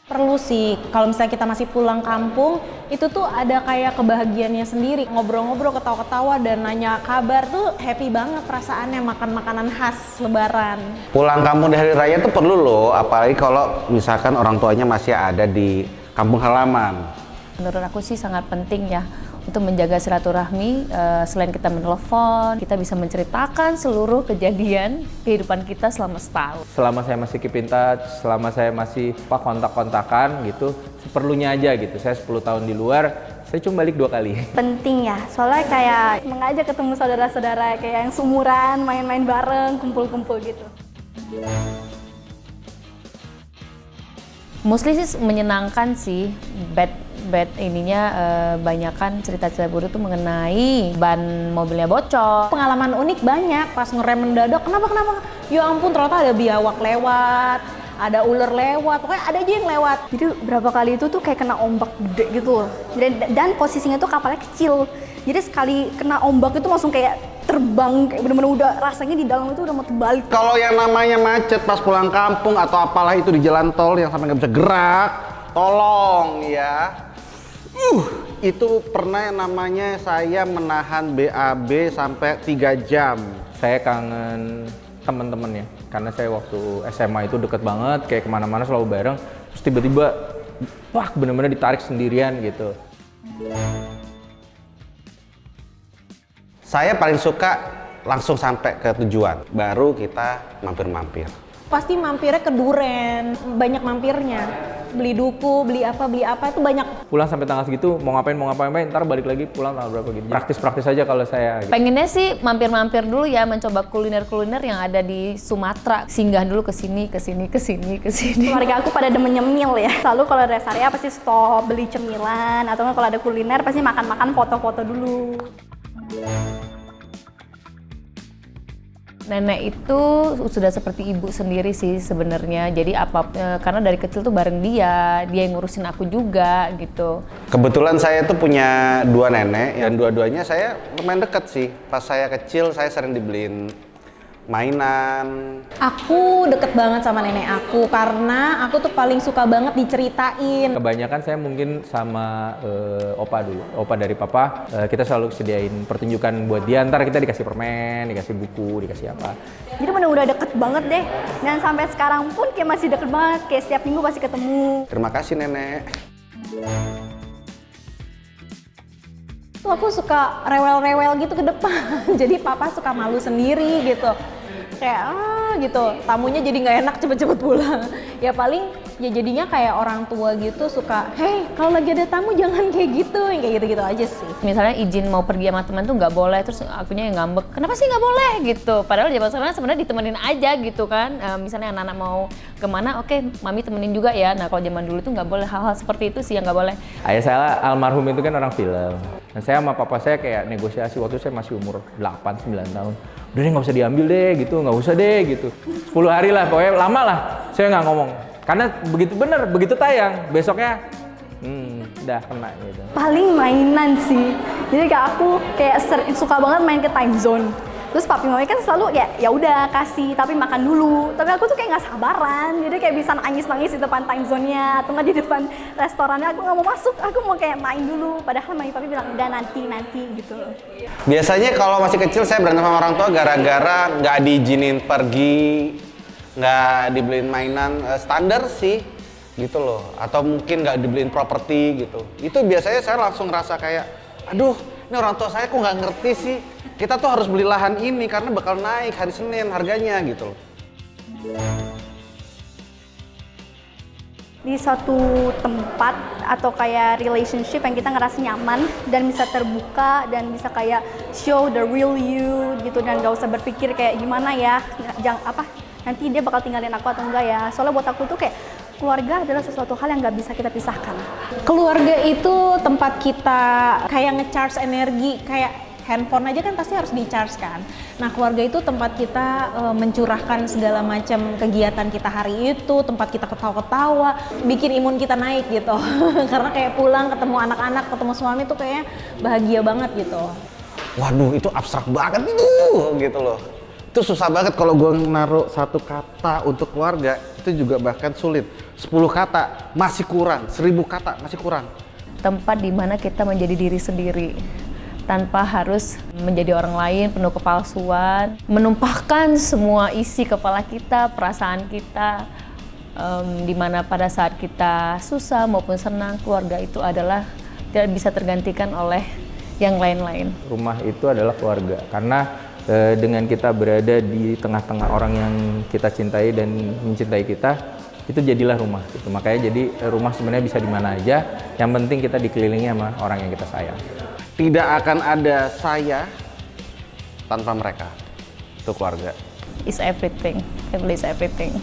Perlu sih, kalau misalnya kita masih pulang kampung, itu tuh ada kayak kebahagiaannya sendiri. Ngobrol-ngobrol, ketawa-ketawa, dan nanya kabar tuh happy banget perasaannya, makan makanan khas Lebaran. Pulang kampung di hari raya tuh perlu loh, apalagi kalau misalkan orang tuanya masih ada di kampung halaman. Menurut aku sih sangat penting ya, untuk menjaga silaturahmi. Selain kita menelpon, kita bisa menceritakan seluruh kejadian kehidupan kita selama setahun. Selama saya masih keep in touch, selama saya masih kontak-kontakan gitu, seperlunya aja gitu. Saya 10 tahun di luar, saya cuma balik 2 kali. Penting ya, soalnya kayak mengajak ketemu saudara-saudara kayak yang seumuran, main-main bareng, kumpul-kumpul gitu. Mostly sih menyenangkan sih, bad ininya banyakan cerita-cerita buruk tuh mengenai ban mobilnya bocor. Pengalaman unik banyak, pas ngerem mendadak, kenapa? Ya ampun, ternyata ada biawak lewat, ada ular lewat, pokoknya ada aja yang lewat. Jadi berapa kali itu tuh kayak kena ombak gede gitu loh. Dan posisinya tuh kapalnya kecil. Jadi sekali kena ombak itu langsung kayak terbang, kayak bener-bener udah rasanya di dalam itu udah mau terbalik. Kalau yang namanya macet pas pulang kampung atau apalah itu di jalan tol yang sampai nggak bisa gerak, tolong ya. Itu pernah yang namanya saya menahan BAB sampai 3 jam. Saya kangen teman-teman ya, karena saya waktu SMA itu deket banget, kayak kemana-mana selalu bareng. Terus tiba-tiba, wah bener-bener ditarik sendirian gitu. Saya paling suka langsung sampai ke tujuan, baru kita mampir-mampir. Pasti mampirnya ke Duren, banyak mampirnya. Beli duku, beli apa itu banyak. Pulang sampai tanggal segitu, mau ngapain, ntar balik lagi pulang tanggal berapa gitu. Praktis-praktis aja kalau saya. Gitu. Pengennya sih mampir-mampir dulu ya, mencoba kuliner-kuliner yang ada di Sumatera. Singgah dulu ke sini. Keluarga aku pada demen nyemil ya. Selalu kalau ada rest area pasti stop, beli cemilan, atau kalau ada kuliner pasti makan-makan, foto-foto dulu. Nenek itu sudah seperti ibu sendiri sih sebenarnya. Jadi karena dari kecil tuh bareng dia yang ngurusin aku juga gitu. Kebetulan saya tuh punya 2 nenek, dan dua-duanya saya lumayan deket sih. Pas saya kecil saya sering dibeliin mainan. Aku deket banget sama nenek aku karena aku tuh paling suka banget diceritain. Kebanyakan saya mungkin sama opa dulu, opa dari papa. Kita selalu sediain pertunjukan buat dia, ntar kita dikasih permen, dikasih buku, dikasih apa. Jadi bener udah deket banget deh. Dan sampai sekarang pun kayak masih deket banget, kayak setiap minggu pasti ketemu. Terima kasih nenek. Tuh aku suka rewel-rewel gitu ke depan. Jadi papa suka malu sendiri gitu. Kayak gitu, tamunya jadi nggak enak cepet-cepet pulang. Ya paling ya jadinya kayak orang tua gitu suka, hey kalau lagi ada tamu jangan kayak gitu gitu aja sih. Misalnya izin mau pergi sama teman tuh nggak boleh, terus akunya yang ngambek, kenapa sih nggak boleh gitu. Padahal zaman sekarang sebenarnya ditemenin aja gitu kan. Misalnya anak-anak mau kemana, oke, mami temenin juga ya. Nah kalau zaman dulu tuh nggak boleh, hal-hal seperti itu sih yang nggak boleh. Ayah saya almarhum itu kan orang film. Dan saya sama papa saya kayak negosiasi waktu saya masih umur 8-9 tahun. Udah deh nggak usah diambil deh gitu, nggak usah deh gitu. 10 hari lah, pokoknya lama lah saya nggak ngomong. Karena begitu tayang, besoknya udah kena gitu. Paling mainan sih. Jadi kayak aku kayak suka banget main ke time zone. Terus papi mami kan selalu ya udah kasih, tapi makan dulu. Tapi aku tuh kayak nggak sabaran, jadi kayak bisa nangis-nangis di depan time zone-nya atau nggak di depan restorannya. Aku nggak mau masuk, aku mau kayak main dulu. Padahal mami papi bilang udah nanti gitu. Biasanya kalau masih kecil saya berantem sama orang tua gara-gara nggak diizinin pergi, nggak dibeliin mainan standar sih, gitu loh. Atau mungkin nggak dibeliin properti gitu. Itu biasanya saya langsung ngerasa kayak, aduh, ini orang tua saya kok nggak ngerti sih. Kita tuh harus beli lahan ini karena bakal naik hari Senin harganya gitu loh. Di suatu tempat atau kayak relationship yang kita ngerasa nyaman dan bisa terbuka dan bisa kayak show the real you gitu, dan gak usah berpikir kayak gimana ya, nanti dia bakal tinggalin aku atau enggak ya. Soalnya buat aku tuh kayak keluarga adalah sesuatu hal yang nggak bisa kita pisahkan. Keluarga itu tempat kita kayak ngecharge energi, kayak handphone aja kan pasti harus di-charge kan. Nah keluarga itu tempat kita mencurahkan segala macam kegiatan kita hari itu, tempat kita ketawa-ketawa, bikin imun kita naik gitu. Karena kayak pulang ketemu anak-anak, ketemu suami tuh kayaknya bahagia banget gitu. Waduh itu abstrak banget itu gitu loh. Itu susah banget kalau gue naruh satu kata untuk keluarga, itu juga bahkan sulit. 10 kata masih kurang, 1000 kata masih kurang. Tempat di mana kita menjadi diri sendiri tanpa harus menjadi orang lain, penuh kepalsuan, menumpahkan semua isi kepala kita, perasaan kita, di mana pada saat kita susah maupun senang, keluarga itu adalah tidak bisa tergantikan oleh yang lain-lain. Rumah itu adalah keluarga, karena dengan kita berada di tengah-tengah orang yang kita cintai dan mencintai kita, itu jadilah rumah gitu. Makanya jadi rumah sebenarnya bisa di mana aja, yang penting kita dikelilingi sama orang yang kita sayang. Tidak akan ada saya tanpa mereka. Itu keluarga. Is everything. Family is everything.